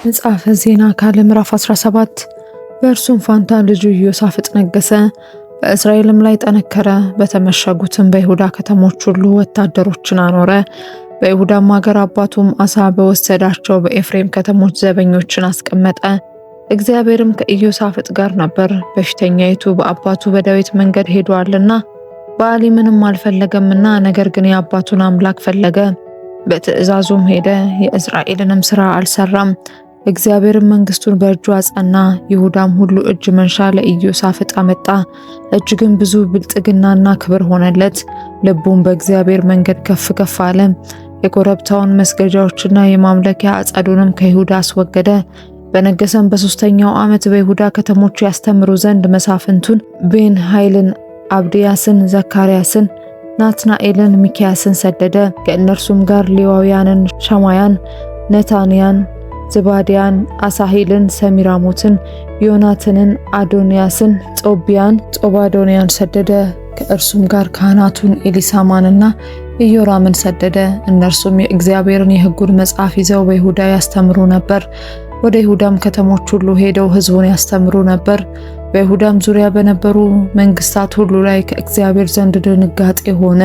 መጽሐፈ ዜና ካልዕ ምዕራፍ 17 በእርሱም ፋንታ ልጁ ኢዮሳፍጥ ነገሰ። በእስራኤልም ላይ ጠነከረ። በተመሸጉትም በይሁዳ ከተሞች ሁሉ ወታደሮችን አኖረ። በይሁዳም ሀገር አባቱም አሳ በወሰዳቸው በኤፍሬም ከተሞች ዘበኞችን አስቀመጠ። እግዚአብሔርም ከኢዮሳፍጥ ጋር ነበር። በፊተኛይቱ በአባቱ በዳዊት መንገድ ሄዷልና በአሊምንም አልፈለገምና፣ ነገር ግን የአባቱን አምላክ ፈለገ። በትእዛዙም ሄደ፣ የእስራኤልንም ሥራ አልሰራም። እግዚአብሔርም መንግስቱን በእጁ አጸና። ይሁዳም ሁሉ እጅ መንሻ ለኢዮሳፍጥ አመጣ። እጅግም ብዙ ብልጥግናና ክብር ሆነለት። ልቡም በእግዚአብሔር መንገድ ከፍ ከፍ አለ። የኮረብታውን መስገጃዎችና የማምለኪያ አጸዱንም ከይሁዳ አስወገደ። በነገሰም በ3ኛው ዓመት በይሁዳ ከተሞች ያስተምሩ ዘንድ መሳፍንቱን ቤን ኃይልን፣ አብድያስን፣ ዘካርያስን፣ ናትናኤልን፣ ሚክያስን ሰደደ። ከእነርሱም ጋር ሌዋውያንን ሸማያን፣ ነታንያን፣ ዝባድያን፣ አሳሄልን፣ ሰሚራሞትን፣ ዮናትንን፣ አዶንያስን፣ ጾባዶንያን ሰደደ። ከእርሱም ጋር ካህናቱን ኤሊሳማንና ኢዮራምን ሰደደ። እነርሱም የእግዚአብሔርን የሕጉን መጽሐፍ ይዘው በይሁዳ ያስተምሩ ነበር። ወደ ይሁዳም ከተሞች ሁሉ ሄደው ሕዝቡን ያስተምሩ ነበር። በይሁዳም ዙሪያ በነበሩ መንግስታት ሁሉ ላይ ከእግዚአብሔር ዘንድ ድንጋጤ ሆነ።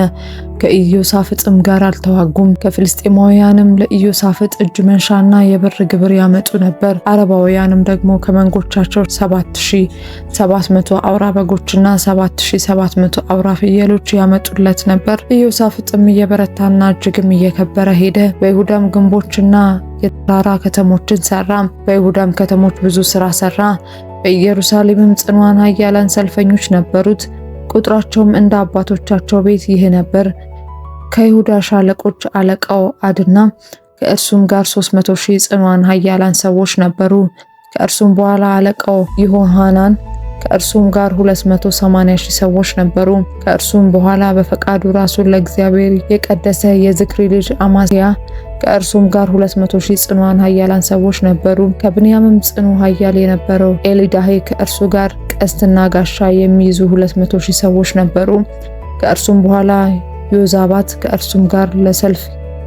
ከኢዮሳፍጥም ጋር አልተዋጉም። ከፍልስጤማውያንም ለኢዮሳፍጥ እጅ መንሻና የብር ግብር ያመጡ ነበር። አረባውያንም ደግሞ ከመንጎቻቸው 7700 አውራ በጎችና 7700 አውራ ፍየሎች ያመጡለት ነበር። ኢዮሳፍጥም እየበረታና እጅግም እየከበረ ሄደ። በይሁዳም ግንቦችና የተራራ ከተሞችን ሰራ። በይሁዳም ከተሞች ብዙ ስራ ሰራ። በኢየሩሳሌምም ጽኑዓን ኃያላን ሰልፈኞች ነበሩት። ቁጥራቸውም እንደ አባቶቻቸው ቤት ይህ ነበር። ከይሁዳ ሻለቆች አለቃው አድና ከእርሱም ጋር 300,000 ጽኑዓን ኃያላን ሰዎች ነበሩ። ከእርሱም በኋላ አለቃው ይሆሐናን ከእርሱም ጋር 280,000 ሰዎች ነበሩ። ከእርሱም በኋላ በፈቃዱ ራሱን ለእግዚአብሔር የቀደሰ የዝክሪ ልጅ አማስያ ከእርሱም ጋር 200,000 ጽኑዓን ኃያላን ሰዎች ነበሩ። ከብንያምም ጽኑ ኃያል የነበረው ኤሊዳሄ ከእርሱ ጋር ቀስትና ጋሻ የሚይዙ 200,000 ሰዎች ነበሩ። ከእርሱም በኋላ ዮዛባት ከእርሱም ጋር ለሰልፍ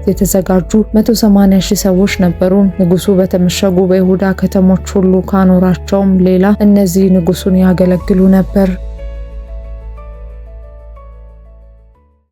የተዘጋጁ 180,000 ሰዎች ነበሩ። ንጉሱ በተመሸጉ በይሁዳ ከተሞች ሁሉ ካኖራቸውም ሌላ እነዚህ ንጉሱን ያገለግሉ ነበር።